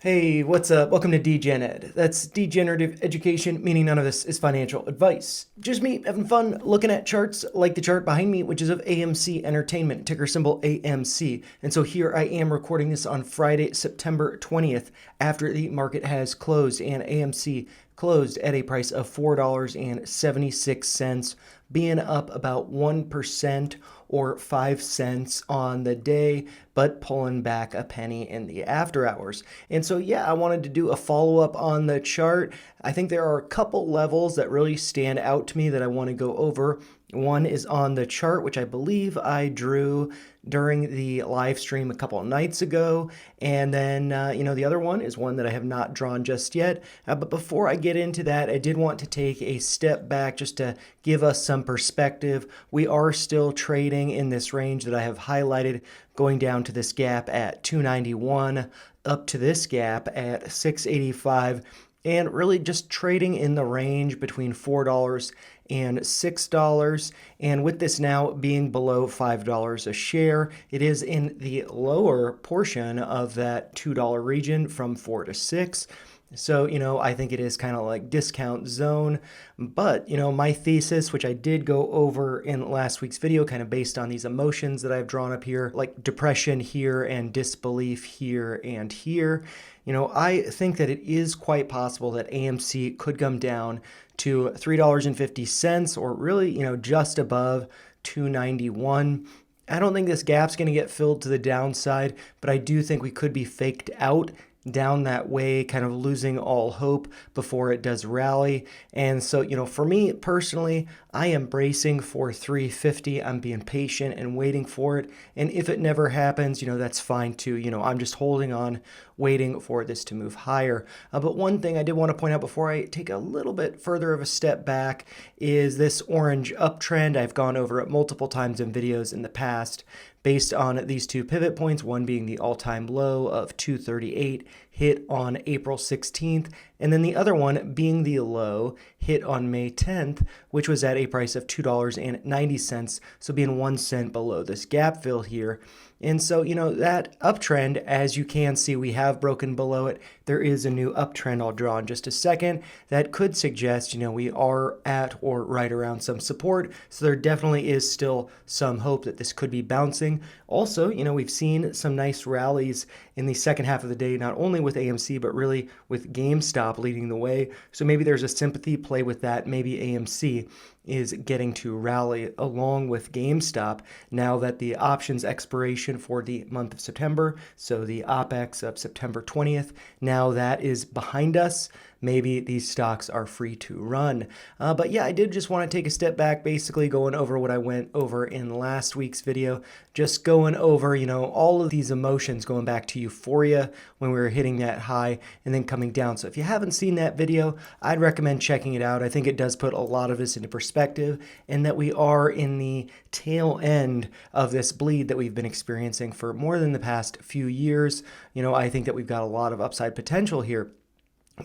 Hey, what's up? Welcome to Degen Ed. That's degenerative education, meaning none of this is financial advice. Just me having fun looking at charts like the chart behind me, which is of AMC Entertainment, ticker symbol AMC. And so here I am recording this on Friday, September 20th, after the market has closed, and AMC closed at a price of $4.76, being up about 1% or 5 cents on the day, but pulling back a penny in the after hours. And so, yeah, I wanted to do a follow up on the chart. I think there are a couple levels that really stand out to me that I want to go over. One is on the chart, which I believe I drew during the live stream a couple of nights ago. And then, the other one is one that I have not drawn just yet. But before I get into that, I did want to take a step back just to give us some perspective. We are still trading in this range that I have highlighted, going down to this gap at 291, up to this gap at 685, and really just trading in the range between $4 and $6. And with this now being below $5 a share, it is in the lower portion of that $2 region from 4 to 6. So, I think it is kind of like discount zone. But, my thesis, which I did go over in last week's video, kind of based on these emotions that I've drawn up here, like depression here and disbelief here and here. I think that it is quite possible that AMC could come down to $3.50 or really, just above 291. I don't think this gap's going to get filled to the downside, but I do think we could be faked out down that way, kind of losing all hope before it does rally. And so, for me personally, I am bracing for 350. I'm being patient and waiting for it. And if it never happens, that's fine too. I'm just holding on, waiting for this to move higher. But one thing I did want to point out before I take a little bit further of a step back is this orange uptrend. I've gone over it multiple times in videos in the past based on these two pivot points, one being the all-time low of 238 hit on April 16th, and then the other one being the low hit on May 10th, which was at a price of $2.90, so being 1 cent below this gap fill here. And so, that uptrend, as you can see, we have broken below it. There is a new uptrend I'll draw in just a second that could suggest, we are at or right around some support. So there definitely is still some hope that this could be bouncing. Also, we've seen some nice rallies in the second half of the day, not only with AMC, but really with GameStop leading the way. So maybe there's a sympathy play with that. Maybe AMC is getting to rally along with GameStop now that the options expiration for the month of September, so the OPEX of September 20th, now that is behind us. Maybe these stocks are free to run. But yeah, I did just want to take a step back, basically going over what I went over in last week's video, just going over, all of these emotions going back to euphoria when we were hitting that high and then coming down. So if you haven't seen that video, I'd recommend checking it out. I think it does put a lot of this into perspective and that we are in the tail end of this bleed that we've been experiencing for more than the past few years. I think that we've got a lot of upside potential here.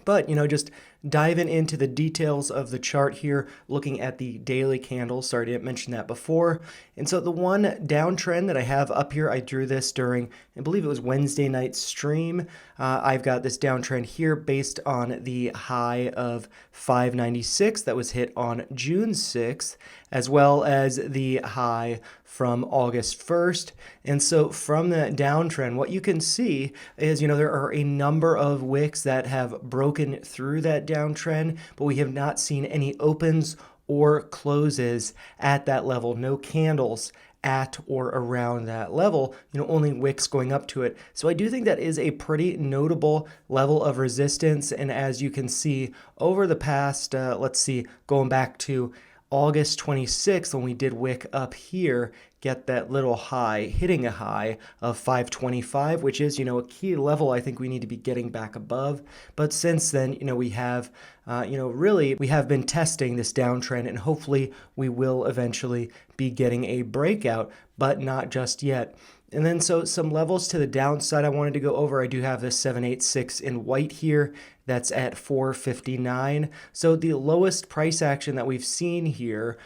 But, just diving into the details of the chart here, looking at the daily candles. Sorry, I didn't mention that before. And so the one downtrend that I have up here, I drew this during, I believe it was Wednesday night stream. I've got this downtrend here based on the high of 596 that was hit on June 6th, as well as the high from August 1st. And so from that downtrend, what you can see is, there are a number of wicks that have broken through that downtrend, but we have not seen any opens or closes at that level. No candles at or around that level, only wicks going up to it. So I do think that is a pretty notable level of resistance. And as you can see over the past, going back to August 26th, when we did wick up here, get that little high, hitting a high of 525, which is, a key level I think we need to be getting back above. But since then, we have, we have been testing this downtrend, and hopefully we will eventually be getting a breakout, but not just yet. And then so some levels to the downside I wanted to go over. I do have this 786 in white here. That's at 459. So the lowest price action that we've seen here,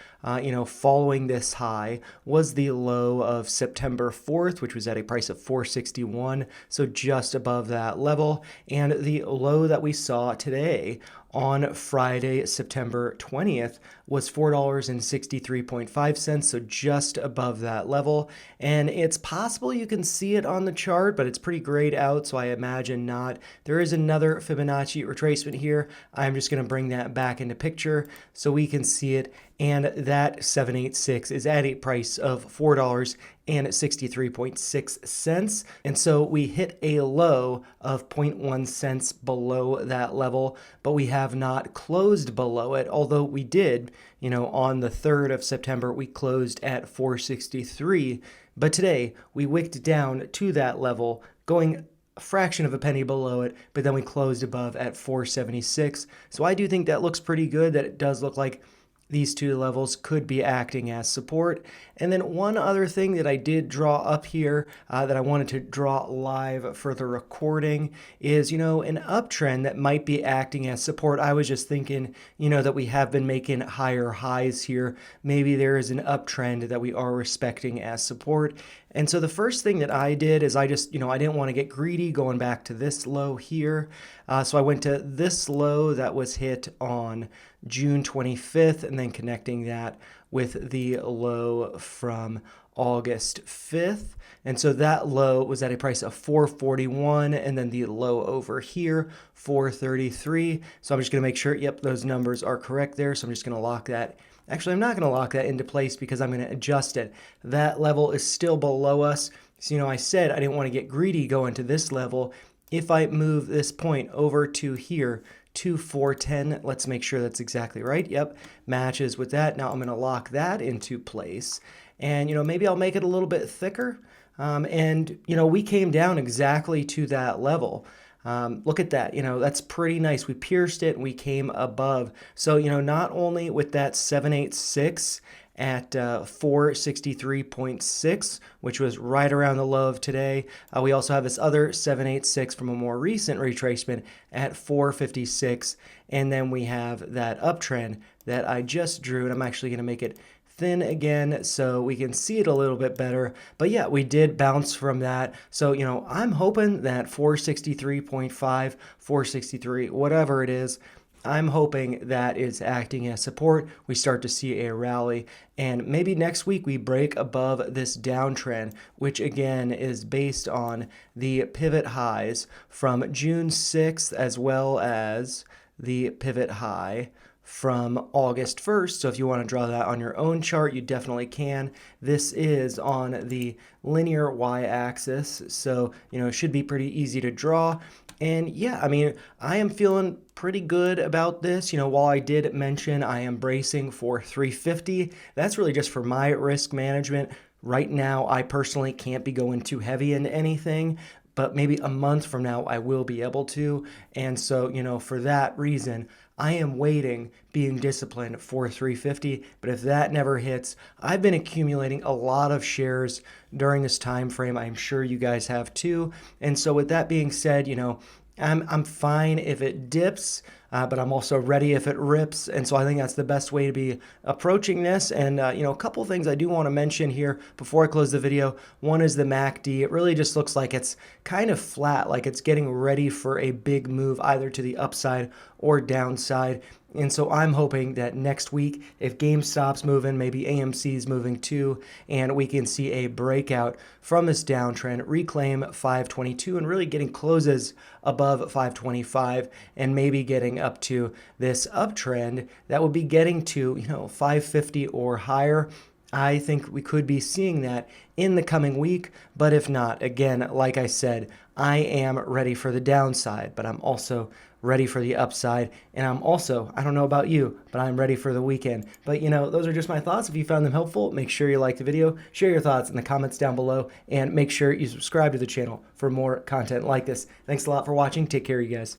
following this high was the low of September 4th, which was at a price of 461. So just above that level. And the low that we saw today on Friday, September 20th, was $4.63.5, so just above that level. And it's possible you can see it on the chart, but it's pretty grayed out, so I imagine not. There is another Fibonacci retracement here. I'm just going to bring that back into picture so we can see it. And that 786 is at a price of $4.63.6. And so we hit a low of 0.1 cents below that level, but we have not closed below it, although we did, on the 3rd of September, we closed at 463. But today we wicked down to that level, going a fraction of a penny below it, but then we closed above at 476. So I do think that looks pretty good, that it does look like these two levels could be acting as support. And then one other thing that I did draw up here that I wanted to draw live for the recording is, an uptrend that might be acting as support. I was just thinking, that we have been making higher highs here. Maybe there is an uptrend that we are respecting as support. And so the first thing that I did is I just, I didn't want to get greedy going back to this low here. So I went to this low that was hit on June 25th and then connecting that with the low from August 5th. And so that low was at a price of 441 and then the low over here, 433. So I'm just going to make sure, yep, those numbers are correct there. So I'm just going to lock that. Actually, I'm not going to lock that into place because I'm going to adjust it. That level is still below us. So, I said I didn't want to get greedy going to this level. If I move this point over to here, to 410, let's make sure that's exactly right. Yep, matches with that. Now I'm going to lock that into place. And, maybe I'll make it a little bit thicker. We came down exactly to that level. Look at that, that's pretty nice. We pierced it and we came above. So, not only with that 786 at 463.6, which was right around the low of today, we also have this other 786 from a more recent retracement at 456. And then we have that uptrend that I just drew, and I'm actually going to make it thin again so we can see it a little bit better. But yeah, we did bounce from that. So, I'm hoping that 463.5, 463, whatever it is, I'm hoping that is acting as support. We start to see a rally, and maybe next week we break above this downtrend, which again is based on the pivot highs from June 6th as well as the pivot high from August 1st. So if you want to draw that on your own chart, you definitely can. This is on the linear y-axis, so it should be pretty easy to draw. And yeah, I am feeling pretty good about this. While I did mention I am bracing for 350, that's really just for my risk management. Right now, I personally can't be going too heavy into anything, but maybe a month from now I will be able to. And so, for that reason, I am waiting, being disciplined for 350, but if that never hits, I've been accumulating a lot of shares during this time frame. I'm sure you guys have too. And so with that being said, I'm fine if it dips, but I'm also ready if it rips. And so I think that's the best way to be approaching this. And, a couple things I do want to mention here before I close the video. One is the MACD. It really just looks like it's kind of flat, like it's getting ready for a big move either to the upside or downside. And so I'm hoping that next week, if GameStop's moving, maybe AMC's moving too, and we can see a breakout from this downtrend, reclaim 522, and really getting closes above 525, and maybe getting up to this uptrend that will be getting to, 550 or higher. I think we could be seeing that in the coming week, but if not, again, like I said, I am ready for the downside, but I'm also ready for the upside, and I'm also, I don't know about you, but I'm ready for the weekend. But those are just my thoughts. If you found them helpful, make sure you like the video, share your thoughts in the comments down below, and make sure you subscribe to the channel for more content like this. Thanks a lot for watching. Take care, you guys.